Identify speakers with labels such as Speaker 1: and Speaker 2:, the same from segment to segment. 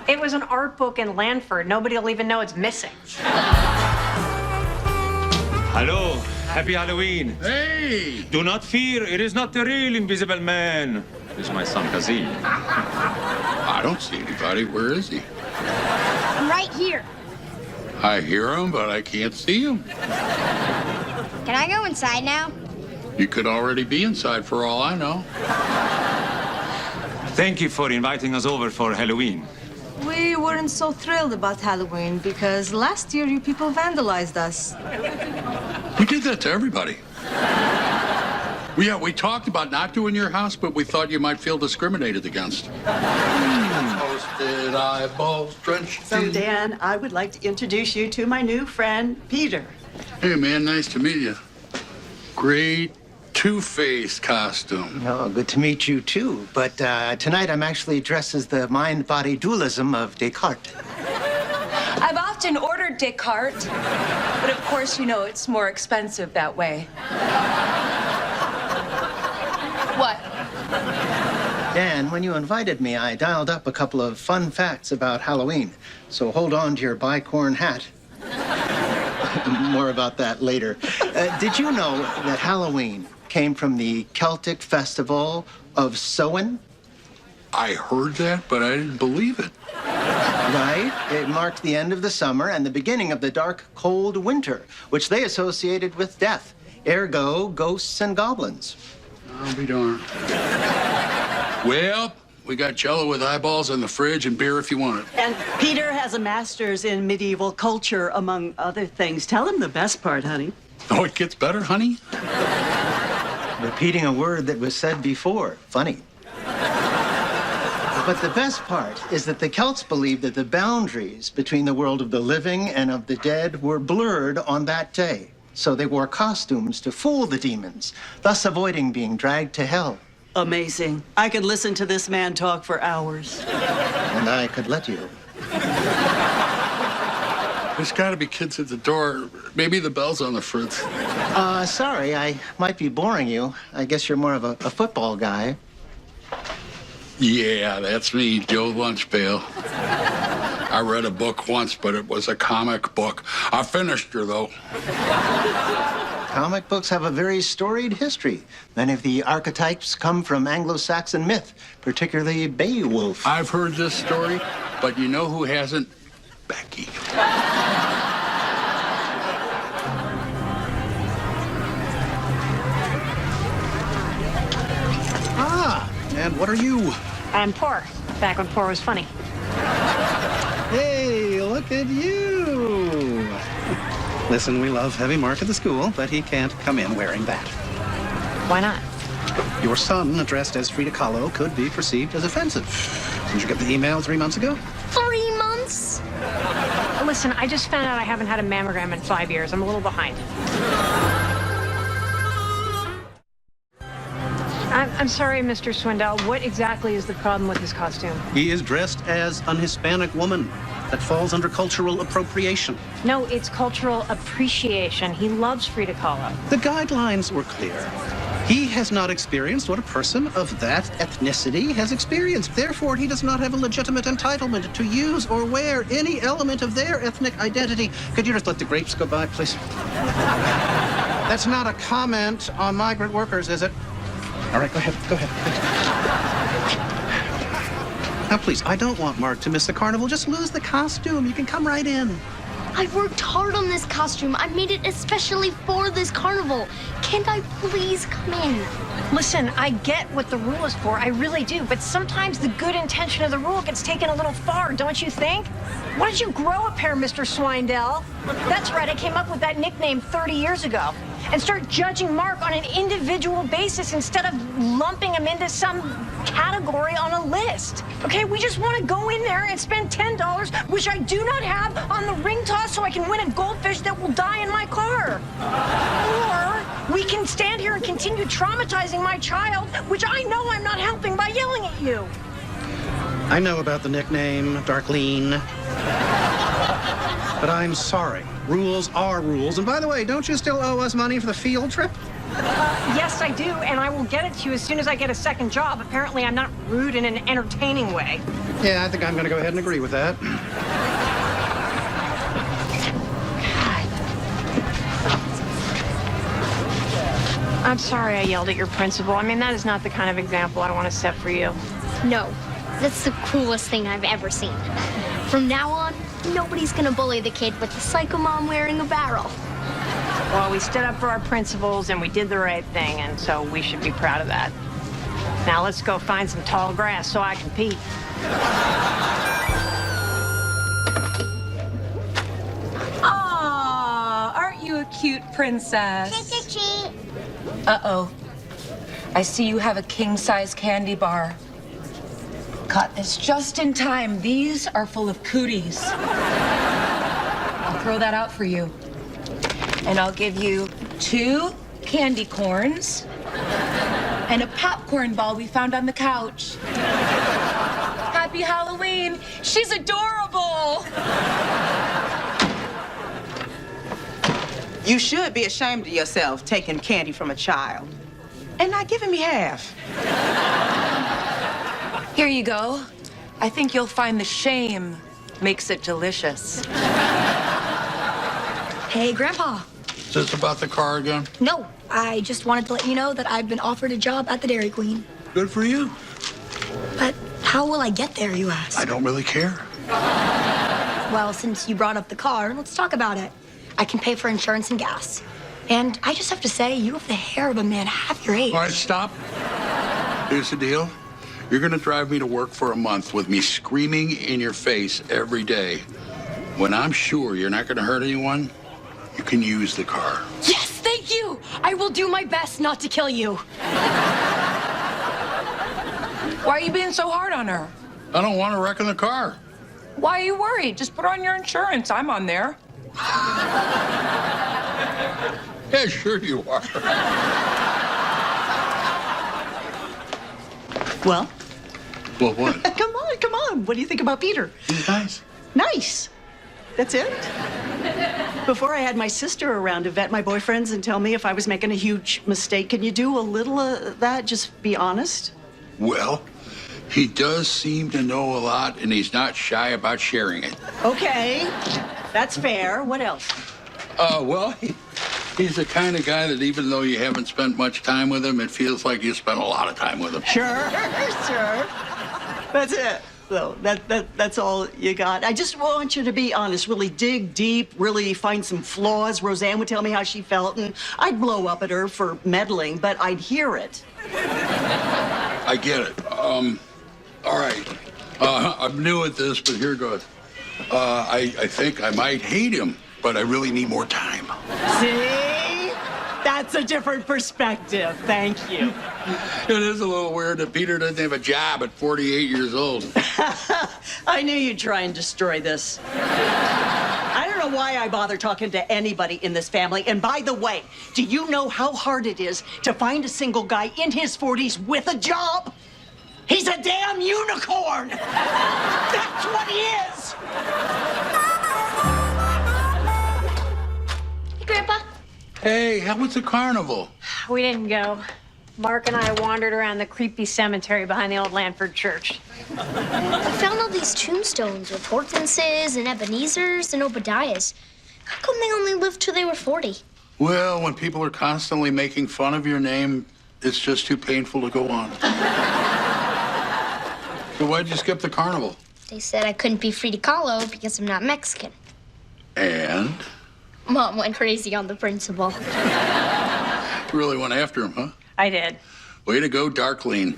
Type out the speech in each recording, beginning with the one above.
Speaker 1: It was an art book in Lanford. Nobody will even know it's missing.
Speaker 2: Hello. Happy Halloween.
Speaker 3: Hey!
Speaker 2: Do not fear. It is not the real Invisible Man. It is my son, Kazim.
Speaker 3: I don't see anybody. Where is he?
Speaker 4: I'm right here.
Speaker 3: I hear him, but I can't see him.
Speaker 4: Can I go inside now?
Speaker 3: You could already be inside for all I know.
Speaker 2: Thank you for inviting us over for Halloween.
Speaker 5: We weren't so thrilled about Halloween because last year you people vandalized us.
Speaker 3: We did that to everybody. We talked about not doing your house, but we thought you might feel discriminated against. Toasted eyeballs drenched
Speaker 6: So,
Speaker 3: in-
Speaker 6: Dan, I would like to introduce you to my new friend, Peter.
Speaker 3: Hey, man, nice to meet you. Great Two-Face costume.
Speaker 7: Oh, good to meet you, too. But tonight I'm actually dressed as the mind-body dualism of Descartes.
Speaker 5: I've often ordered Descartes, but of course, you know, it's more expensive that way. What?
Speaker 7: Dan, when you invited me, I dialed up a couple of fun facts about Halloween. So hold on to your bicorn hat. More about that later. Did you know that Halloween came from the Celtic festival of Samhain?
Speaker 3: I heard that, but I didn't believe it.
Speaker 7: Right. It marked the end of the summer and the beginning of the dark, cold winter, which they associated with death. Ergo, ghosts and goblins.
Speaker 3: I'll be darned. Well, we got Jell-O with eyeballs in the fridge and beer if you want it.
Speaker 6: And Peter has a master's in medieval culture, among other things. Tell him the best part, honey.
Speaker 3: Oh, it gets better, honey?
Speaker 7: Repeating a word that was said before. Funny. But the best part is that the Celts believed that the boundaries between the world of the living and of the dead were blurred on that day. So they wore costumes to fool the demons, thus avoiding being dragged to hell.
Speaker 6: Amazing. I could listen to this man talk for hours.
Speaker 7: And I could let you.
Speaker 3: There's got to be kids at the door. Maybe the bell's on the fritz.
Speaker 7: Sorry, I might be boring you. I guess you're more of a football guy.
Speaker 3: Yeah, that's me, Joe Lunchpail. I read a book once, but it was a comic book. I finished her, though.
Speaker 7: Comic books have a very storied history. Many of the archetypes come from Anglo-Saxon myth, particularly Beowulf.
Speaker 3: I've heard this story, but you know who hasn't? Becky.
Speaker 8: Ah, and what are you?
Speaker 1: I'm poor. Back when poor was funny.
Speaker 8: Hey, look at you. Listen, we love Heavy Mark at the school, but he can't come in wearing that.
Speaker 1: Why not?
Speaker 8: Your son, addressed as Frida Kahlo, could be perceived as offensive. Did you get the email 3 months ago?
Speaker 4: 3 months?
Speaker 1: Listen, I just found out I haven't had a mammogram in 5 years. I'm a little behind. I'm sorry, Mr. Swindell. What exactly is the problem with his costume?
Speaker 8: He is dressed as an Hispanic woman. That falls under cultural appropriation.
Speaker 1: No, it's cultural appreciation. He loves Frida Kahlo.
Speaker 8: The guidelines were clear. He has not experienced what a person of that ethnicity has experienced. Therefore, he does not have a legitimate entitlement to use or wear any element of their ethnic identity. Could you just let the grapes go by, please? That's not a comment on migrant workers, is it? All right, go ahead, go ahead. Now, please, I don't want Mark to miss the carnival. Just lose the costume. You can come right in.
Speaker 4: I worked hard on this costume. I made it especially for this carnival. Can't I please come in?
Speaker 1: Listen, I get what the rule is for. I really do. But sometimes the good intention of the rule gets taken a little far, don't you think? Why don't you grow a pair, Mr. Swindell? That's right, I came up with that nickname 30 years ago. And start judging Mark on an individual basis instead of lumping him into some category on a list. Okay, we just want to go in there and spend $10, which I do not have, on the ring toss so I can win a goldfish that will die in my car. Or we can stand here and continue traumatizing my child, which I know I'm not helping by yelling at you.
Speaker 8: I know about the nickname, Darlene. But I'm sorry. Rules are rules. And by the way, don't you still owe us money for the field trip?
Speaker 1: Yes, I do, and I will get it to you as soon as I get a second job. Apparently, I'm not rude in an entertaining way.
Speaker 8: Yeah, I think I'm going to go ahead and agree with that.
Speaker 1: I'm sorry I yelled at your principal. I mean, that is not the kind of example I want to set for you.
Speaker 4: No, that's the coolest thing I've ever seen. From now on, nobody's gonna bully the kid with the psycho mom wearing a barrel.
Speaker 1: Well, we stood up for our principles and we did the right thing, and so we should be proud of that. Now let's go find some tall grass so I can pee.
Speaker 5: Aw, aren't you a cute princess?
Speaker 4: Cheat.
Speaker 5: Uh-oh. I see you have a king-size candy bar. Caught this just in time. These are full of cooties. I'll throw that out for you. And I'll give you 2 candy corns and a popcorn ball we found on the couch. Happy Halloween. She's adorable.
Speaker 9: You should be ashamed of yourself taking candy from a child and not giving me half.
Speaker 5: Here you go. I think you'll find the shame makes it delicious.
Speaker 10: Hey, Grandpa.
Speaker 3: Is this about the car again?
Speaker 10: No, I just wanted to let you know that I've been offered a job at the Dairy Queen.
Speaker 3: Good for you.
Speaker 10: But how will I get there, you ask?
Speaker 3: I don't really care.
Speaker 10: Well, since you brought up the car, let's talk about it. I can pay for insurance and gas. And I just have to say, you have the hair of a man half your age.
Speaker 3: All right, stop. Here's the deal. You're gonna drive me to work for a month with me screaming in your face every day. When I'm sure you're not gonna hurt anyone, you can use the car.
Speaker 10: Yes, thank you. I will do my best not to kill you.
Speaker 5: Why are you being so hard on her?
Speaker 3: I don't want to wreck in the car.
Speaker 5: Why are you worried? Just put on your insurance. I'm on there.
Speaker 3: Yeah, sure you are.
Speaker 6: Well,
Speaker 3: Well, what?
Speaker 6: come on. What do you think about Peter?
Speaker 3: He's nice.
Speaker 6: Nice. That's it? Before I had my sister around to vet my boyfriends and tell me if I was making a huge mistake, can you do a little of that? Just be honest?
Speaker 3: Well, he does seem to know a lot, and he's not shy about sharing it.
Speaker 6: Okay, that's fair. What else?
Speaker 3: Well, he's the kind of guy that even though you haven't spent much time with him, it feels like you spent a lot of time with him.
Speaker 6: Sure. That's it. So that's all you got. I just want you to be honest, really dig deep, really find some flaws. Roseanne would tell me how she felt, and I'd blow up at her for meddling, but I'd hear it.
Speaker 3: I get it. All right. I'm new at this, but here goes. I think I might hate him, but I really need more time.
Speaker 6: See? That's a different perspective. Thank you.
Speaker 3: It is a little weird that Peter doesn't have a job at 48 years old.
Speaker 6: I knew you'd try and destroy this. I don't know why I bother talking to anybody in this family. And by the way, do you know how hard it is to find a single guy in his 40s with a job? He's a damn unicorn! That's what he is!
Speaker 4: Hey, Grandpa.
Speaker 3: Hey, how was the carnival?
Speaker 1: We didn't go. Mark and I wandered around the creepy cemetery behind the old Lanford Church.
Speaker 4: I found all these tombstones with Hortenses and Ebenezers and Obadiahs. How come they only lived till they were 40?
Speaker 3: Well, when people are constantly making fun of your name, it's just too painful to go on. So why'd you skip the carnival?
Speaker 4: They said I couldn't be Frida Kahlo because I'm not Mexican.
Speaker 3: And?
Speaker 4: Mom went crazy on the principal.
Speaker 3: You really went after him, huh?
Speaker 1: I did.
Speaker 3: Way to go, Darlene.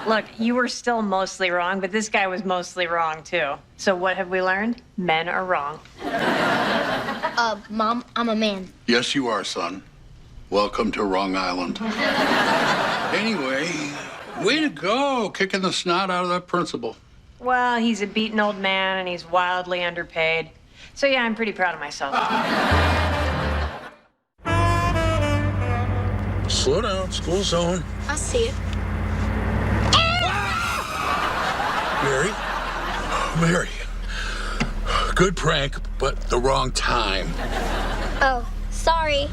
Speaker 1: Look, you were still mostly wrong, but this guy was mostly wrong, too. So what have we learned? Men are wrong.
Speaker 4: Mom, I'm a man.
Speaker 3: Yes, you are, son. Welcome to Wrong Island. Anyway, way to go, kicking the snot out of that principal.
Speaker 1: Well, he's a beaten old man, and he's wildly underpaid. So, yeah, I'm pretty proud of myself.
Speaker 3: Slow down, school zone.
Speaker 10: I see it.
Speaker 3: Mary. Good prank, but the wrong time.
Speaker 4: Oh, sorry.